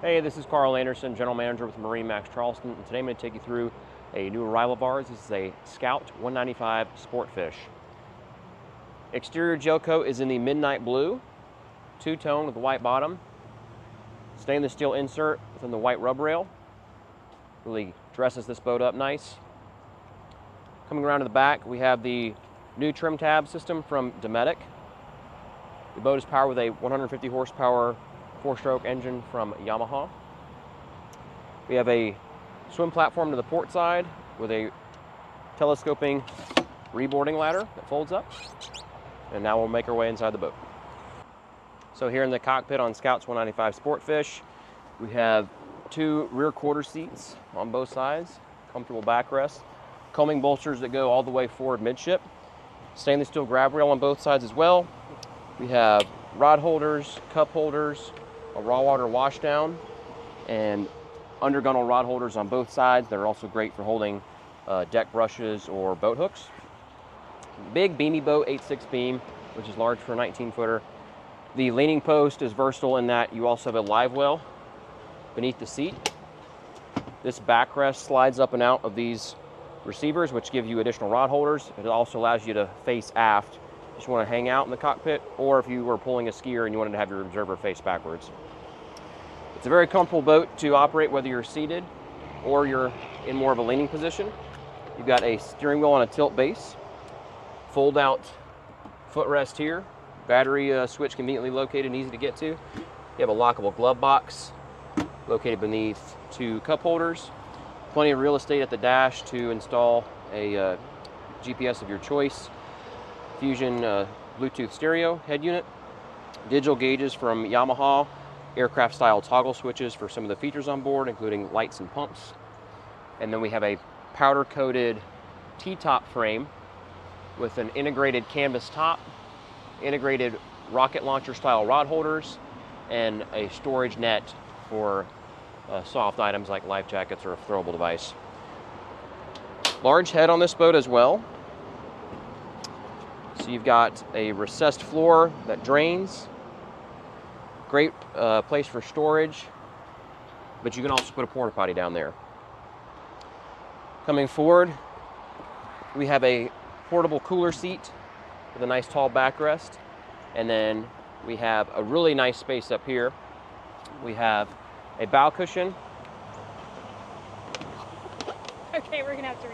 Hey, this is Carl Anderson, General Manager with MarineMax Charleston, and today I'm going to take you through a new arrival of ours. This is a Scout 195 Sportfish. Exterior gel coat is in the midnight blue, two-tone with a white bottom. Stainless steel insert within the white rub rail. Really dresses this boat up nice. Coming around to the back, we have the new trim tab system from Dometic. The boat is powered with a 150 horsepower four-stroke engine from Yamaha. We have a swim platform to the port side with a telescoping reboarding ladder that folds up. And now we'll make our way inside the boat. So here in the cockpit on Scout's 195 Sportfish, we have two rear quarter seats on both sides, comfortable backrest, combing bolsters that go all the way forward midship, stainless steel grab rail on both sides as well. We have rod holders, cup holders, a raw water washdown, and undergunnel rod holders on both sides. They're also great for holding deck brushes or boat hooks. Big beamy boat, 8.6 beam, which is large for a 19-footer. The leaning post is versatile in that you also have a live well beneath the seat. This backrest slides up and out of these receivers, which give you additional rod holders. It also allows you to face aft if you want to hang out in the cockpit, or if you were pulling a skier and you wanted to have your observer face backwards. It's a very comfortable boat to operate whether you're seated or you're in more of a leaning position. You've got a steering wheel on a tilt base, fold out footrest here, battery switch conveniently located and easy to get to. You have a lockable glove box located beneath two cup holders. Plenty of real estate at the dash to install a GPS of your choice. Fusion Bluetooth stereo head unit. Digital gauges from Yamaha. Aircraft style toggle switches for some of the features on board, including lights and pumps. And then we have a powder coated T-top frame with an integrated canvas top, integrated rocket launcher style rod holders, and a storage net for soft items like life jackets or a throwable device. Large head on this boat as well. So you've got a recessed floor that drains. Great place for storage, but you can also put a porta potty down there. Coming forward, we have a portable cooler seat with a nice tall backrest, and then we have a really nice space up here. We have a bow cushion. Okay, we're gonna have to